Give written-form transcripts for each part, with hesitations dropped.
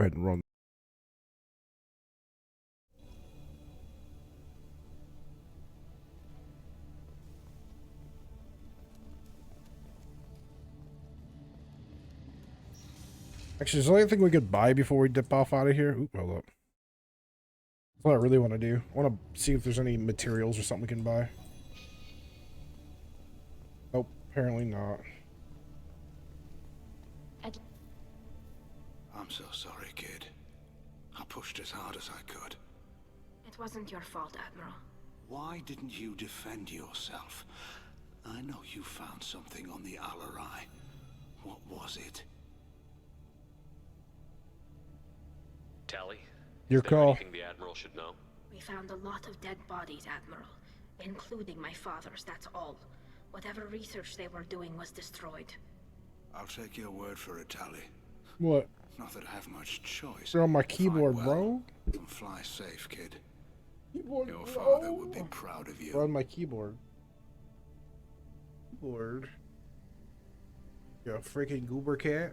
ahead and run. Actually, is there anything we could buy before we dip off out of here? Oop, hold up. That's what I really want to do. I want to see if there's any materials or something we can buy. Nope, apparently not. I'm so sorry, kid. I pushed as hard as I could. It wasn't your fault, Admiral. Why didn't you defend yourself? I know you found something on the Alarai. What was it? Tally? Your Is there call. anything the Admiral should know? We found a lot of dead bodies, Admiral. Including my father's, that's all. Whatever research they were doing was destroyed. I'll take your word for it, Tally. What? Not that I have much choice. They're on my Fight keyboard, well bro. and fly safe, kid. Keyboard, Your bro. father would be proud of you. They're on my keyboard. Keyboard. You freaking goober cat.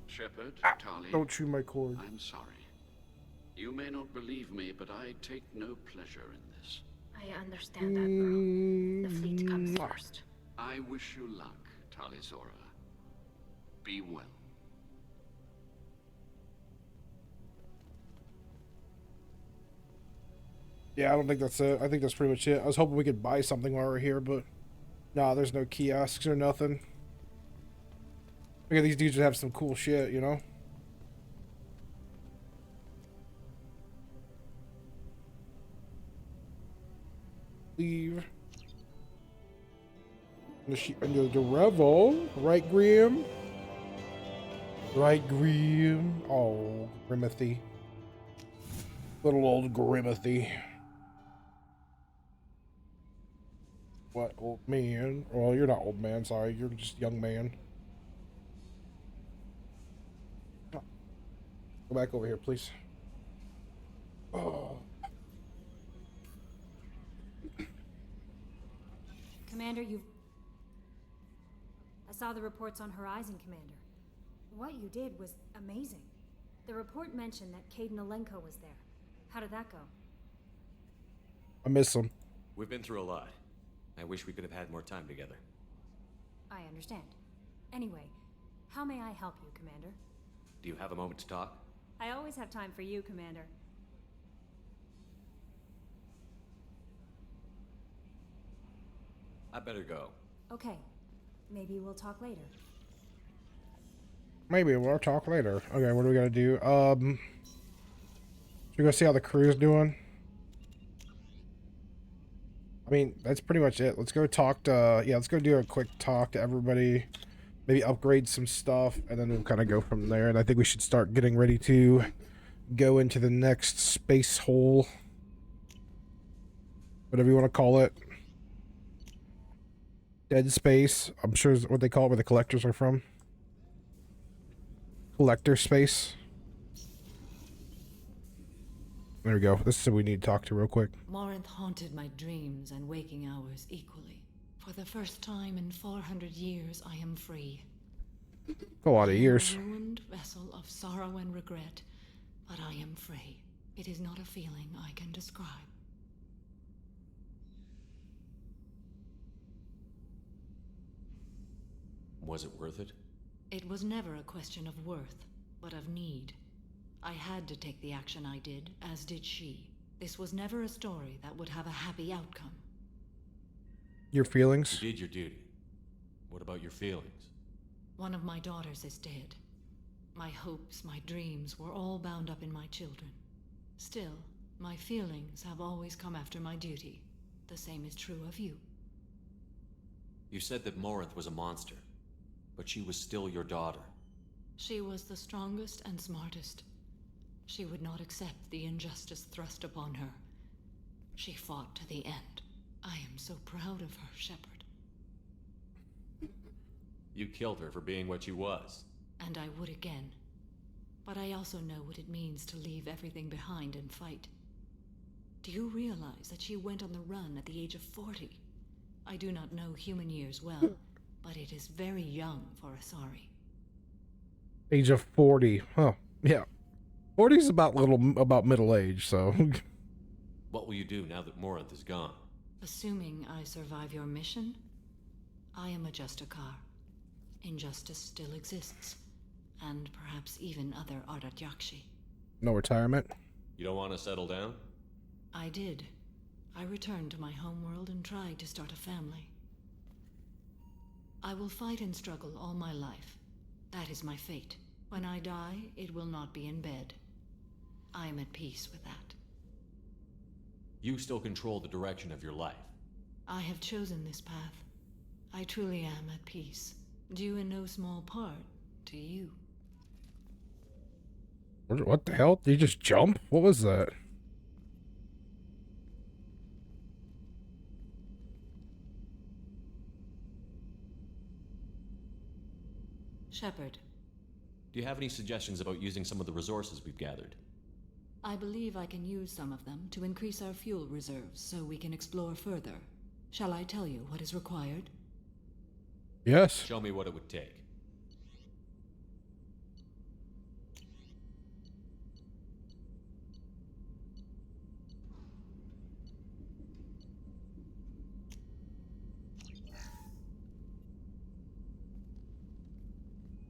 Shepard, Tali, Don't chew my cord. I'm sorry. You may not believe me, but I take no pleasure in this. I understand, Admiral. The fleet comes first. I wish you luck, Talizora. Be well. Yeah, I don't think that's it. I think that's pretty much it. I was hoping we could buy something while we're here, but nah, there's no kiosks or nothing. Look at these dudes that have some cool shit, you know? Leave. The revel. Right, Grim? Right, Grim. Oh, Grimothy. Little old Grimothy. What, old man? Well, you're not old man, sorry. You're just young man. Go back over here, please. Oh. Commander, I saw the reports on Horizon, Commander. What you did was amazing. The report mentioned that Caden Alenko was there. How did that go? I miss him. We've been through a lot. I wish we could have had more time together. I understand. Anyway, how may I help you, Commander? Do you have a moment to talk? I always have time for you, Commander. I better go. Okay. Maybe we'll talk later. Maybe we'll talk later. Okay, what do we gotta do? Should we go see how the crew's doing? I mean, that's pretty much it. Let's go talk to, yeah, let's go do a quick talk to everybody. Maybe upgrade some stuff, and then we'll kind of go from there. And I think we should start getting ready to go into the next space hole. Whatever you want to call it. Dead space. I'm sure is what they call it where the collectors are from. Collector space. There we go. This is who we need to talk to real quick. Morinth haunted my dreams and waking hours equally. For the first time in 400 years, I am free. A lot of years. I am a ruined vessel of sorrow and regret, but I am free. It is not a feeling I can describe. Was it worth it? It was never a question of worth, but of need. I had to take the action I did, as did she. This was never a story that would have a happy outcome. Your feelings? You did your duty. What about your feelings? One of my daughters is dead. My hopes, my dreams were all bound up in my children. Still, my feelings have always come after my duty. The same is true of you. You said that Morinth was a monster, but she was still your daughter. She was the strongest and smartest. She would not accept the injustice thrust upon her. She fought to the end. I am so proud of her, Shepard. You killed her for being what she was. And I would again. But I also know what it means to leave everything behind and fight. Do you realize that she went on the run at the age of 40? I do not know human years well, but it is very young for Asari. Age of 40. Huh. Yeah. 40 is about middle age, so. What will you do now that Morinth is gone? Assuming I survive your mission, I am a Justikar. Injustice still exists, and perhaps even other Ardatyakshi. No retirement? You don't want to settle down? I did. I returned to my homeworld and tried to start a family. I will fight and struggle all my life. That is my fate. When I die, it will not be in bed. I am at peace with that. You still control the direction of your life. I have chosen this path. I truly am at peace, due in no small part to you. What the hell? Did you just jump? What was that? Shepard, Do you have any suggestions about using some of the resources we've gathered? I believe I can use some of them to increase our fuel reserves so we can explore further. Shall I tell you what is required? Yes. Show me what it would take.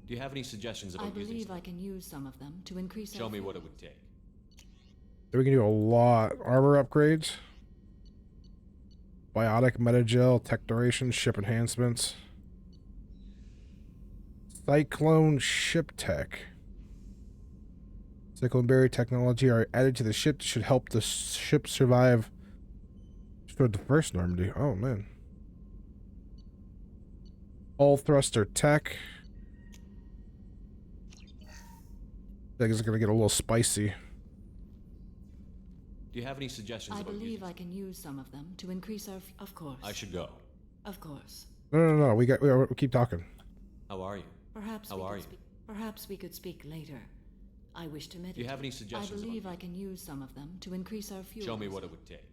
Do you have any suggestions about I using believe some? I can use some of them to increase Show our me what it fuel. would take. We can do a lot. Armor upgrades. Biotic metagel, tech duration, ship enhancements. Cyclone ship tech. Cyclone berry technology are added to the ship that should help the ship survive toward the first Normandy. Oh man. All thruster tech. I think it's gonna get a little spicy. Do you have any suggestions I about believe using I can use some of them to increase our. Of course. I should go. Of course. No. We keep talking. How are you? Perhaps How we are could you? speak. Perhaps we could speak later. I wish to meditate. Do you have any I suggestions believe about I can use some of them to increase our fuel. Show me what it reserve. would take.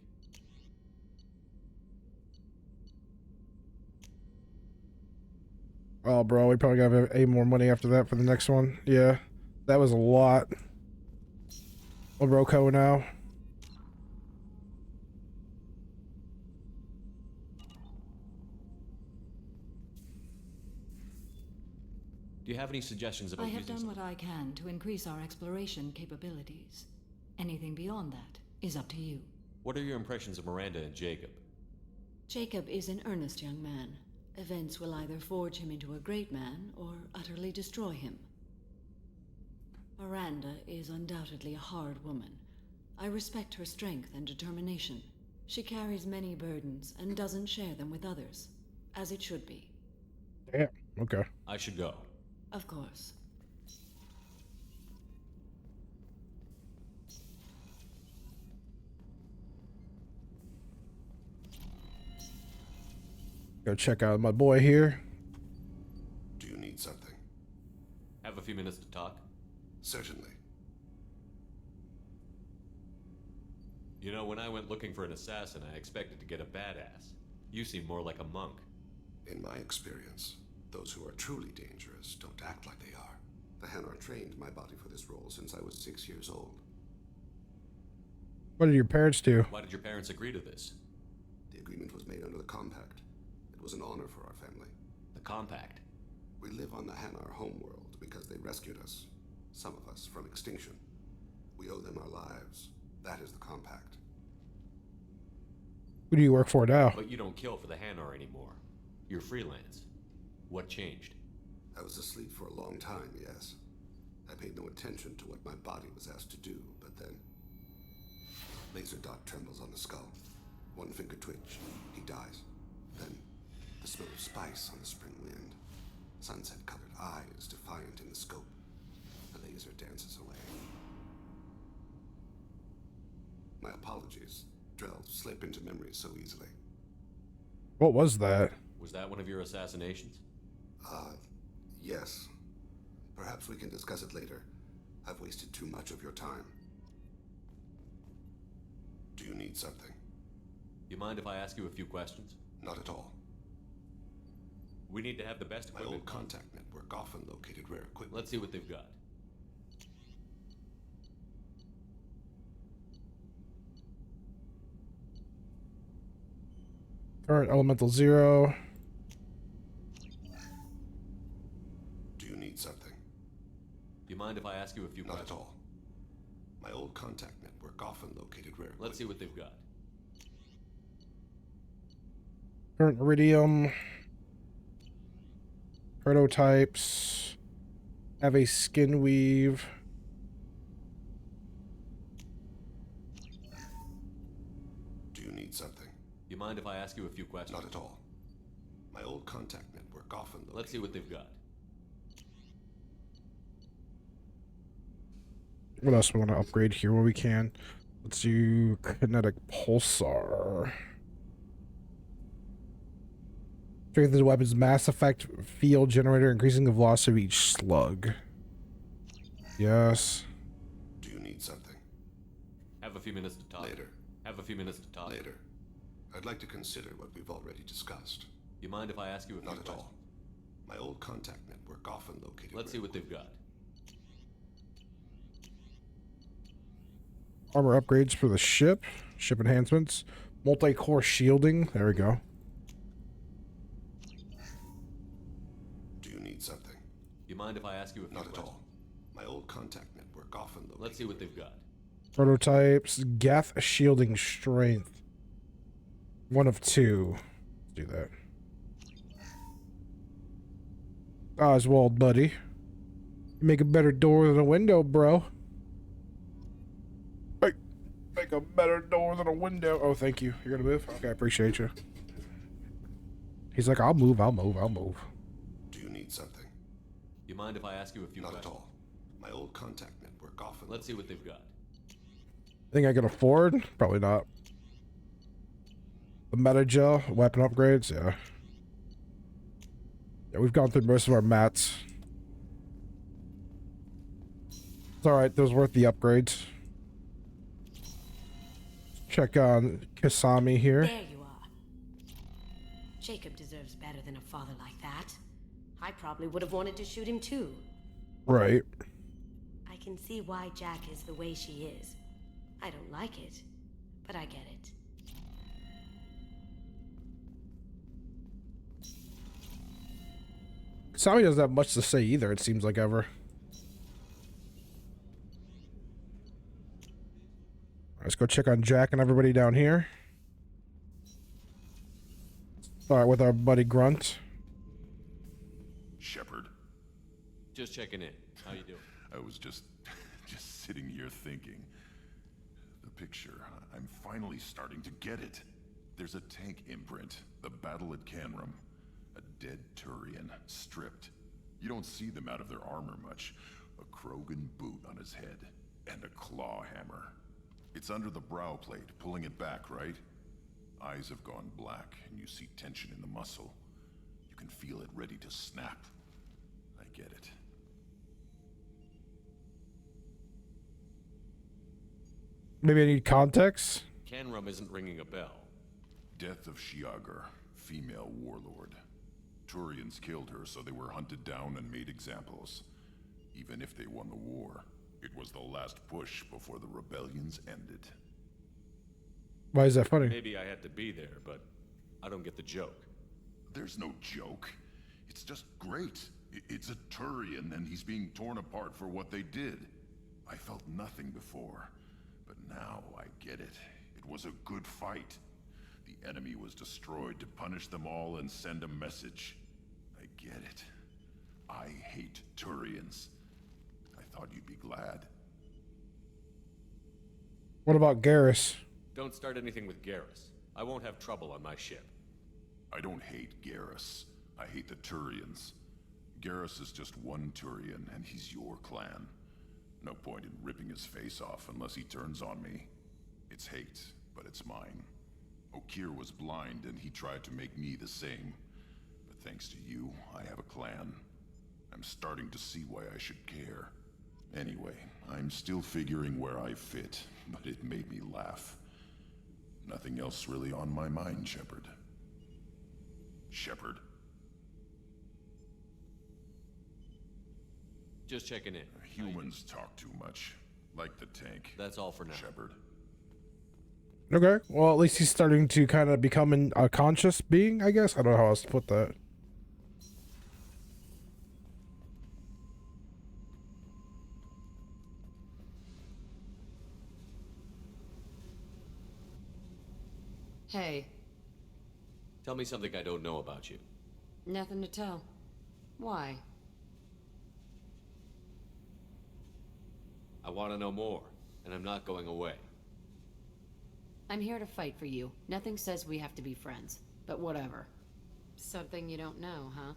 Oh, bro, we probably gotta have more money after that for the next one. Yeah, that was a lot. What Roko now? Do you have any suggestions about I have using done some? what I can to increase our exploration capabilities. Anything beyond that is up to you. What are your impressions of Miranda and Jacob? Jacob is an earnest young man. Events will either forge him into a great man or utterly destroy him. Miranda is undoubtedly a hard woman. I respect her strength and determination. She carries many burdens and doesn't share them with others, as it should be. Damn. Okay. I should go. Of course. Go check out my boy here. Do you need something? Have a few minutes to talk? Certainly. You know, when I went looking for an assassin, I expected to get a badass. You seem more like a monk. In my experience, those who are truly dangerous don't act like they are. The Hanar trained my body for this role since I was 6 years old. What did your parents do? Why did your parents agree to this? The agreement was made under the Compact. It was an honor for our family. The compact. We live on the Hanar homeworld because they rescued us, some of us, from extinction. We owe them our lives. That is the Compact. Who do you work for now? But you don't kill for the Hanar anymore. You're freelance. What changed? I was asleep for a long time, yes. I paid no attention to what my body was asked to do, but then... Laser dot trembles on the skull. One finger twitch. He dies. Then, the smell of spice on the spring wind. Sunset-colored eyes defiant in the scope. The laser dances away. My apologies. Drell slip into memory so easily. What was that? Was that one of your assassinations? Yes. Perhaps we can discuss it later. I've wasted too much of your time. Do you need something? You mind if I ask you a few questions? Not at all. We need to have the best My equipment. old contact network often located rare equipment. Let's see what they've got. Current elemental 0. Do you need something? Do you mind if I ask you a few Not questions? at all. My old contact network often located rare equipment. Let's see what they've got. Current iridium. Prototypes. Have a skin weave. Do you need something? Do you mind if I ask you a few questions? Not at all. My old contact network often located. Let's see what they've got. What else we want to upgrade here where we can? Let's do kinetic pulsar. Strength of the weapon's mass effect field generator, increasing the velocity of each slug. Yes. Do you need something? Have a few minutes to talk. Later. Have a few minutes to talk. Later. I'd like to consider what we've already discussed. Do you mind if I ask you a few Not at questions? all. My old contact network often located. Let's see what they've got. Armor upgrades for the ship. Ship enhancements. Multi-core shielding. There we go. Do you need something? Do you mind if I ask you a few Not at questions? all. My old contact network often located. Let's see what they've got. Prototypes. Gath shielding strength. 1 of 2. Let's do that. Oswald, buddy. You make a better door than a window, bro. Make a better door than a window. Oh, thank you. You're gonna move? Okay, I appreciate you. He's like, I'll move, I'll move, I'll move. Do you need something? Do you mind if I ask you a few Not at questions? all. My old contact network often. Let's see what they've got. Think I can afford? Probably not. The meta gel, weapon upgrades, yeah. Yeah, we've gone through most of our mats. It's alright, those worth the upgrades. Check on Kasami here. There you are. Jacob deserves better than a father like that. I probably would have wanted to shoot him too. Right. I can see why Jack is the way she is. I don't like it, but I get it. Kasami doesn't have much to say either, it seems like ever. Let's go check on Jack and everybody down here. Start with our buddy Grunt. Shepard, Just checking in. How you doing? I was just sitting here thinking. The picture, I'm finally starting to get it. There's a tank imprint, the battle at Canrum. A dead Turian, stripped. You don't see them out of their armor much. A Krogan boot on his head, and a claw hammer. It's under the brow plate, pulling it back, right? Eyes have gone black, and you see tension in the muscle. You can feel it ready to snap. I get it. Maybe I need context. Canrum isn't ringing a bell. Death of Shiagar, female warlord. Turians killed her, so they were hunted down and made examples. Even if they won the war, it was the last push before the rebellions ended. Why is that funny? Maybe I had to be there, but I don't get the joke. There's no joke. It's just great. It's a Turian, and he's being torn apart for what they did. I felt nothing before, but now I get it. It was a good fight. The enemy was destroyed to punish them all and send a message. I get it. I hate Turians. I thought you'd be glad. What about Garrus? Don't start anything with Garrus. I won't have trouble on my ship. I don't hate Garrus. I hate the Turians. Garrus is just one Turian, and he's your clan. No point in ripping his face off unless he turns on me. It's hate, but it's mine. Okir was blind, and he tried to make me the same. But thanks to you, I have a clan. I'm starting to see why I should care. Anyway, I'm still figuring where I fit, but it made me laugh. Nothing else really on my mind, Shepard. Shepard. Just checking in. Humans talk too much. Like the tank. That's all for now. Shepard. Okay. Well, at least he's starting to kind of become a conscious being, I guess. I don't know how else to put that. Hey, Tell me something I don't know about you. nothing to tell. Why? I want to know more, and I'm not going away. I'm here to fight for you. Nothing says we have to be friends, but whatever. Something you don't know, huh?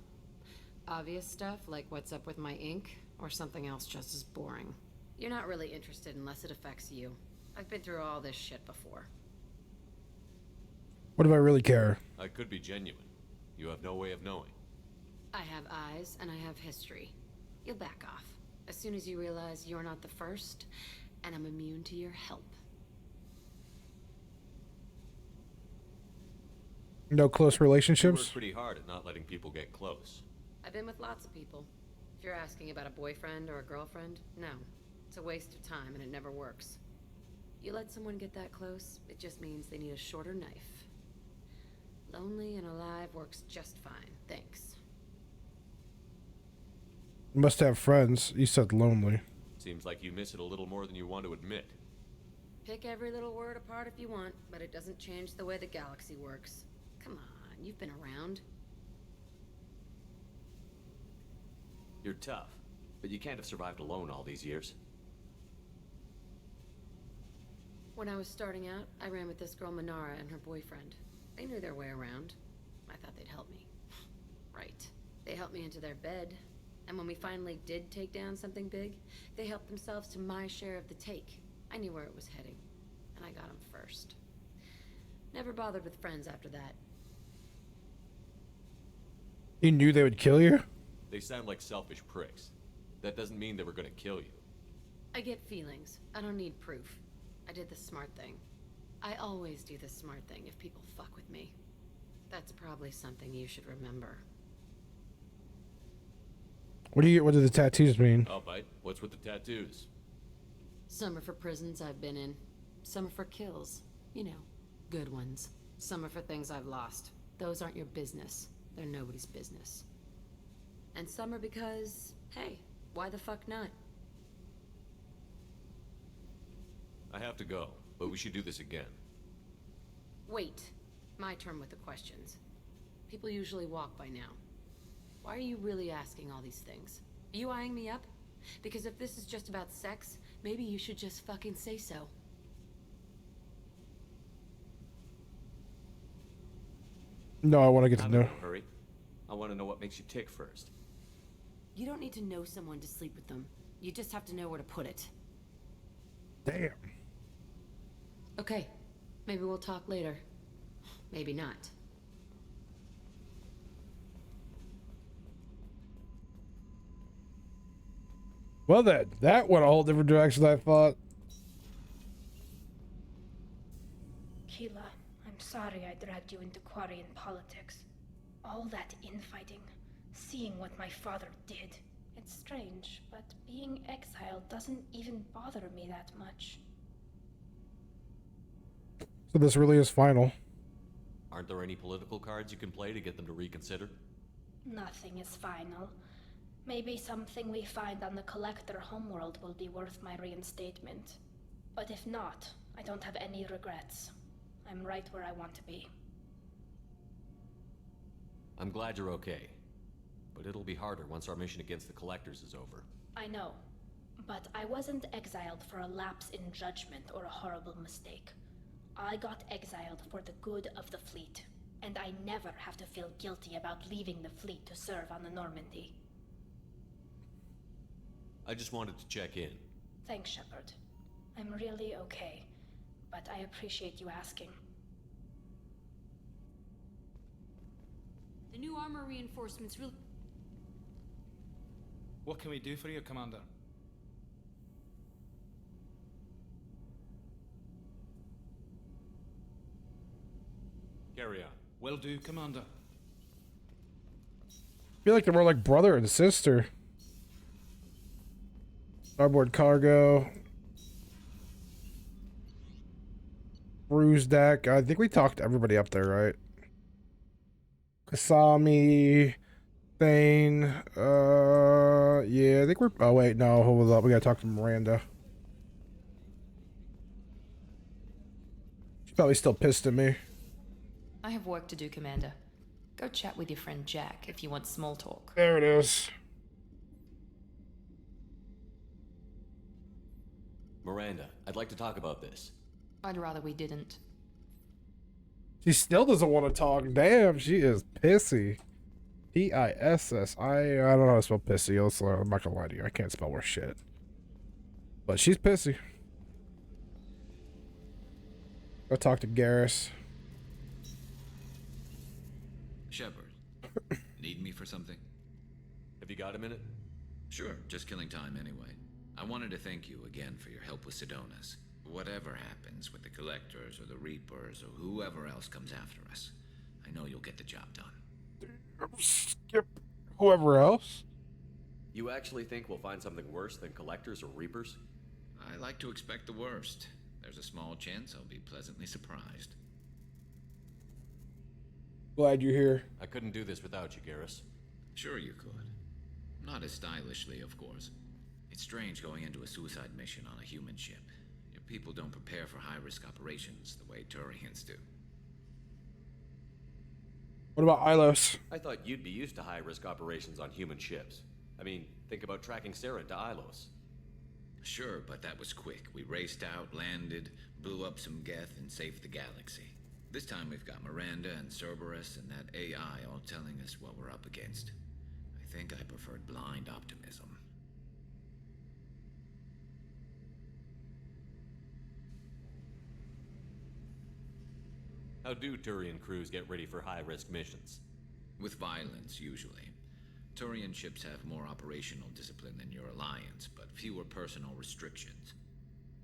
Obvious stuff like what's up with my ink, or something else just as boring? You're not really interested unless it affects you. I've been through all this shit before. What do I really care? I could be genuine. You have no way of knowing. I have eyes, and I have history. You'll back off as soon as you realize you're not the first, and I'm immune to your help. No close You work relationships? pretty hard at not letting people get close. I've been with lots of people. If you're asking about a boyfriend or a girlfriend, no. It's a waste of time and it never works. You let someone get that close, it just means they need a shorter knife. Lonely and alive works just fine, thanks. You must have friends. You said lonely. Seems like you miss it a little more than you want to admit. Pick every little word apart if you want, but it doesn't change the way the galaxy works. Come on, you've been around. You're tough, but you can't have survived alone all these years. When I was starting out, I ran with this girl Minara and her boyfriend. They knew their way around. I thought they'd help me. Right. They helped me into their bed, and when we finally did take down something big, they helped themselves to my share of the take. I knew where it was heading, and I got them first. Never bothered with friends after that. You knew they would kill you? They sound like selfish pricks. That doesn't mean they were gonna kill you. I get feelings. I don't need proof. I did the smart thing. I always do the smart thing if people fuck with me. That's probably something you should remember. What do the tattoos mean? I'll bite. What's with the tattoos? Some are for prisons I've been in. Some are for kills. You know, good ones. Some are for things I've lost. Those aren't your business. They're nobody's business. And some are because, hey, why the fuck not? I have to go, but we should do this again. Wait. My turn with the questions. People usually walk by now. Why are you really asking all these things? Are you eyeing me up? Because if this is just about sex, maybe you should just fucking say so. No, I want to get to I'm in know. no hurry. I want to know what makes you tick first. You don't need to know someone to sleep with them. You just have to know where to put it. Damn. Okay. Maybe we'll talk later. Maybe not. Well then, that went a whole different direction than I thought. Keela, I'm sorry I dragged you into Quarian politics. All that infighting, seeing what my father did. It's strange, but being exiled doesn't even bother me that much. So this really is final. Aren't there any political cards you can play to get them to reconsider? Nothing is final. Maybe something we find on the Collector homeworld will be worth my reinstatement. But if not, I don't have any regrets. I'm right where I want to be. I'm glad you're okay. But it'll be harder once our mission against the Collectors is over. I know. But I wasn't exiled for a lapse in judgment or a horrible mistake. I got exiled for the good of the fleet. And I never have to feel guilty about leaving the fleet to serve on the Normandy. I just wanted to check in. Thanks, Shepard. I'm really okay, but I appreciate you asking. The new armor reinforcements really... What can we do for you, Commander? Carry on. Will do, Commander. I feel like they're more like brother and sister. Starboard cargo. Cruise deck. I think we talked to everybody up there, right? Kasami, Thane. Yeah, I think we're. Oh wait, no, hold up. We gotta talk to Miranda. She's probably still pissed at me. I have work to do, Commander. Go chat with your friend Jack if you want small talk. There it is. Miranda, I'd like to talk about this. I'd rather we didn't. She still doesn't want to talk. Damn, she is pissy. P-I-S-S. I don't know how to spell pissy. I'm not gonna lie to you. I can't spell worth shit. But she's pissy. Go talk to Garrus. Shepard, need me for something? Have you got a minute? Sure, just killing time anyway. I wanted to thank you again for your help with Sidonis. Whatever happens with the Collectors or the Reapers or whoever else comes after us, I know you'll get the job done. Skip whoever else? You actually think we'll find something worse than Collectors or Reapers? I like to expect the worst. There's a small chance I'll be pleasantly surprised. Glad you're here. I couldn't do this without you, Garrus. Sure you could. Not as stylishly, of course. It's strange going into a suicide mission on a human ship. Your people don't prepare for high-risk operations the way Turians do. What about Ilos? I thought you'd be used to high-risk operations on human ships. I mean, think about tracking Sarah to Ilos. Sure, but that was quick. We raced out, landed, blew up some Geth, and saved the galaxy. This time we've got Miranda and Cerberus and that AI all telling us what we're up against. I think I preferred blind optimism. How do Turian crews get ready for high-risk missions? With violence, usually. Turian ships have more operational discipline than your alliance, but fewer personal restrictions.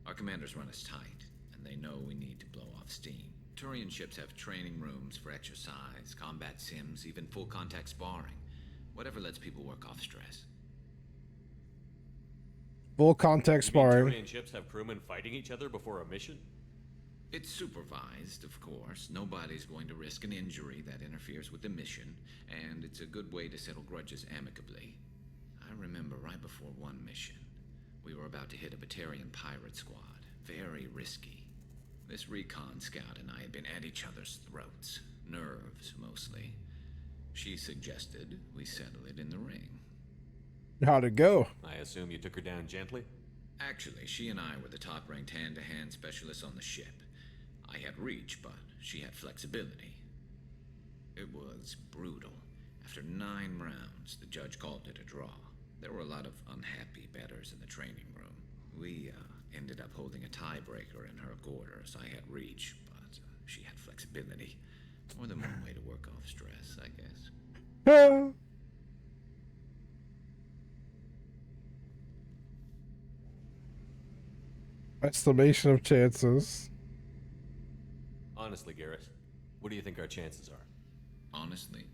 Our commanders run us tight, and they know we need to blow off steam. Turian ships have training rooms for exercise, combat sims, even full-contact sparring. Whatever lets people work off stress. Full contact sparring. Turian ships have crewmen fighting each other before a mission? It's supervised, of course. Nobody's going to risk an injury that interferes with the mission, and it's a good way to settle grudges amicably. I remember right before one mission, we were about to hit a Batarian pirate squad. Very risky. This recon scout and I had been at each other's throats. Nerves, mostly. She suggested we settle it in the ring. How'd it go? I assume you took her down gently? Actually, she and I were the top-ranked hand-to-hand specialists on the ship. I had reach, but she had flexibility. It was brutal. After 9 rounds, the judge called it a draw. There were a lot of unhappy bettors in the training room. We ended up holding a tiebreaker in her quarters. I had reach, but she had flexibility. More than one way to work off stress, I guess. Estimation of chances. Honestly, Garrus, what do you think our chances are? Honestly,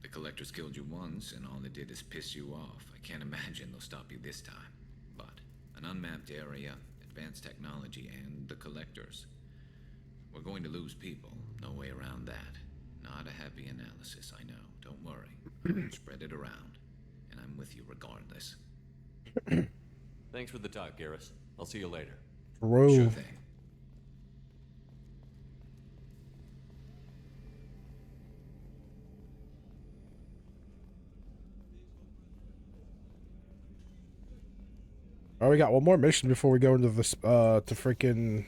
the Collectors killed you once, and all they did is piss you off. I can't imagine they'll stop you this time. But an unmapped area, advanced technology, and the Collectors. We're going to lose people. No way around that. Not a happy analysis, I know. Don't worry. I'll spread it around, and I'm with you regardless. Thanks for the talk, Garrus. I'll see you later. Bro. Sure thing. Oh, we got one more mission before we go into this to freaking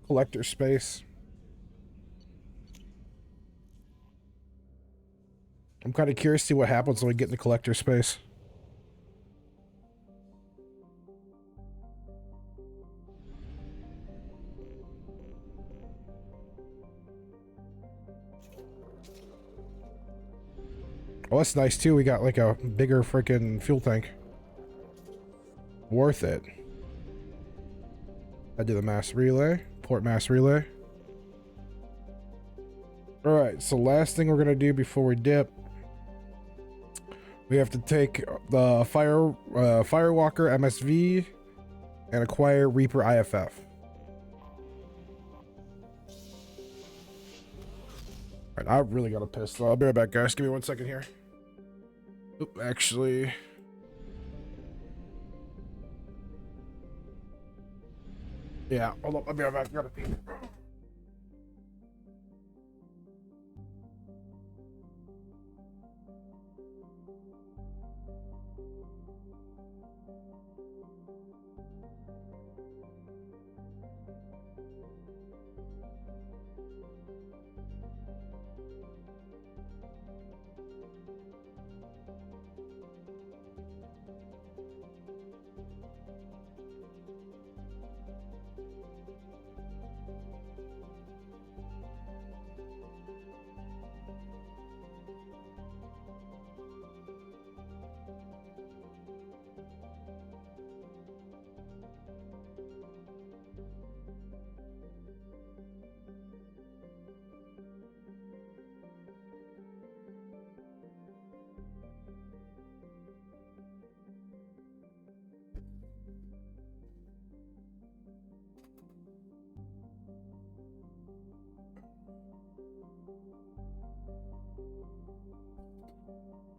collector space. I'm kind of curious to see what happens when we get into collector space. Oh, that's nice too. We got like a bigger freaking fuel tank. Worth it. I do the mass relay, port mass relay. All right, so last thing we're gonna do before we dip, We have to take the Firewalker MSV and acquire Reaper IFF. Alright, I really got a piss, so I'll be right back, guys. Give me 1 second here. Oop, actually... Yeah, hold on, I'll be right back. Gotta pee.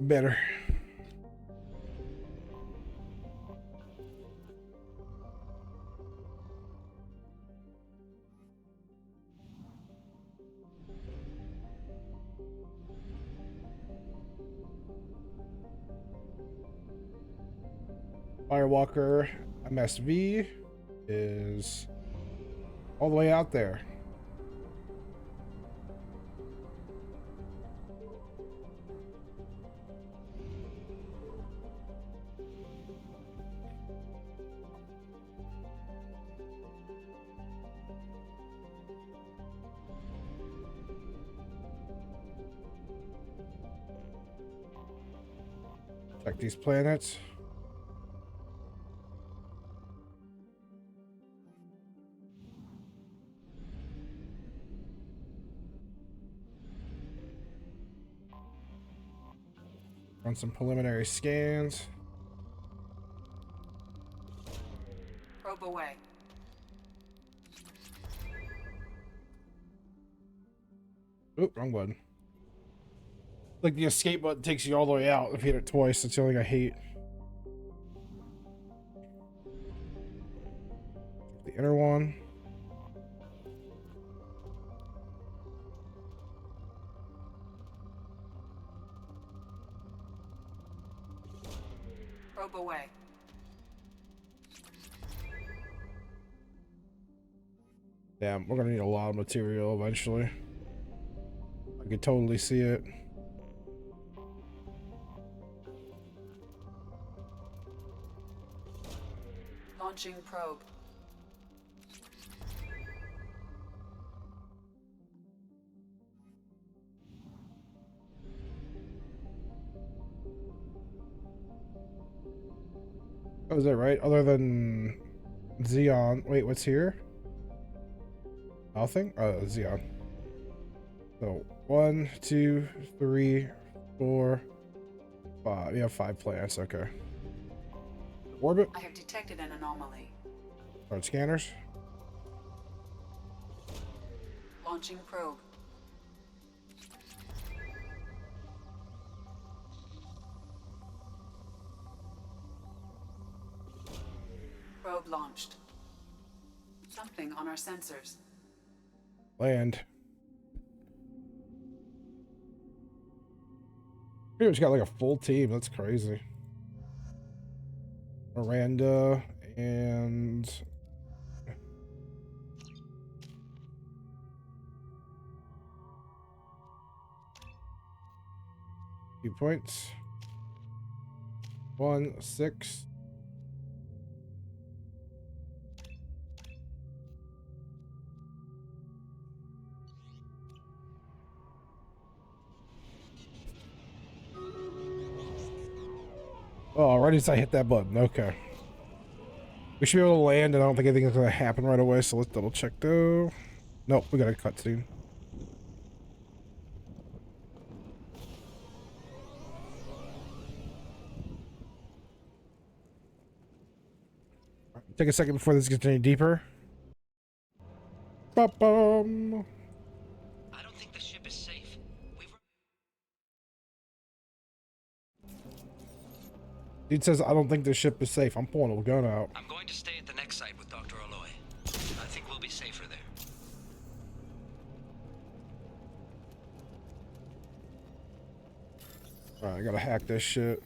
Better. Firewalker MSV is all the way out there. Check these planets. Run some preliminary scans. Probe away. Oop, wrong button. Like the escape button takes you all the way out if you hit it twice. That's the only thing I hate. The inner one. Probe away. Damn, we're gonna need a lot of material eventually. I could totally see it. Launching probe. Oh, is that right? Other than Xeon. Wait, what's here? Nothing? Oh, Xeon. So 1, 2, 3, 4, 5. We have 5 planets. Okay. Orbit. I have detected an anomaly. Start scanners. Launching probe. Probe launched. Something on our sensors. Land. Pretty much got like a full team. That's crazy. Miranda and few points. 1, 6. Oh, right as I hit that button. Okay. We should be able to land, and I don't think anything's going to happen right away, so let's double check though. Nope, we got a cutscene. Take a second before this gets any deeper. Ba-bum. I don't think the ship is safe. Dude says, I don't think this ship is safe. I'm pulling a gun out. I'm going to stay at the next site with Dr. Aloy. I think we'll be safer there. Alright, I gotta hack this shit.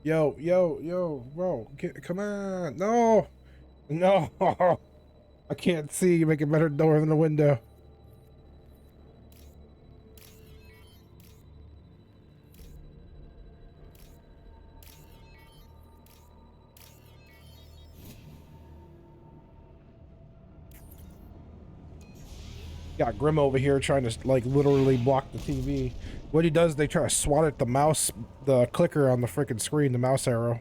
Yo, bro, come on, no, I can't see. You make a better door than a window. Got Grim over here trying to like literally block the TV. What he does, they try to swat at the mouse, the clicker on the freaking screen, the mouse arrow.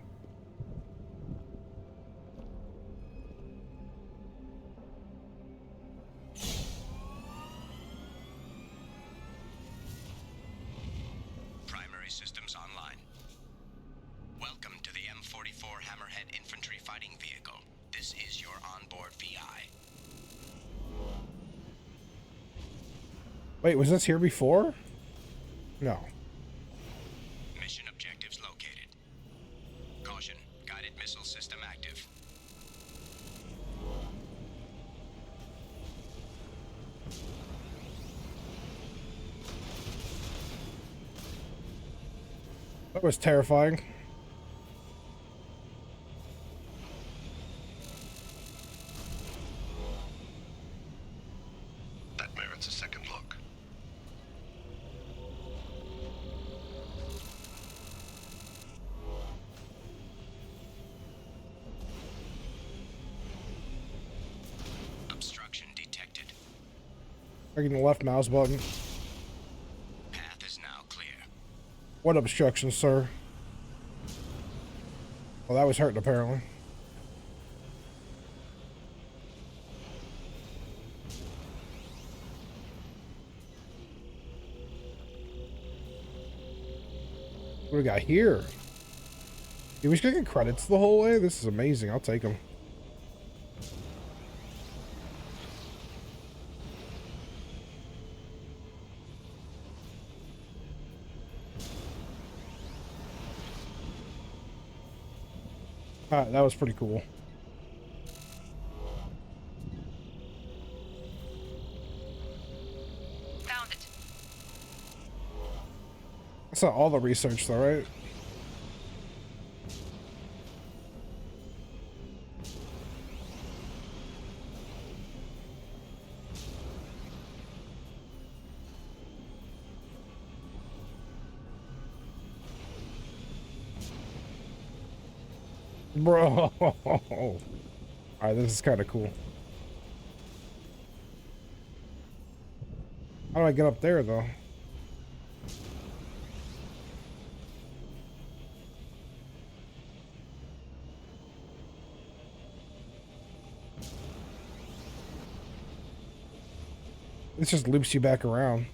Primary systems online. Welcome to the M44 Hammerhead Infantry Fighting Vehicle. This is your onboard VI. Wait, was this here before? No. Mission objectives located. Caution, guided missile system active. That was terrifying. That merits a second look. Obstruction detected. Clicking the left mouse button. Path is now clear. What obstruction, sir? Well, that was hurting apparently. What do we got here? Dude, we just gonna get credits the whole way? This is amazing. I'll take them. Alright, that was pretty cool. Found it. That's not all the research though, right? Bro. Alright, this is kind of cool. How do I get up there though? This just loops you back around.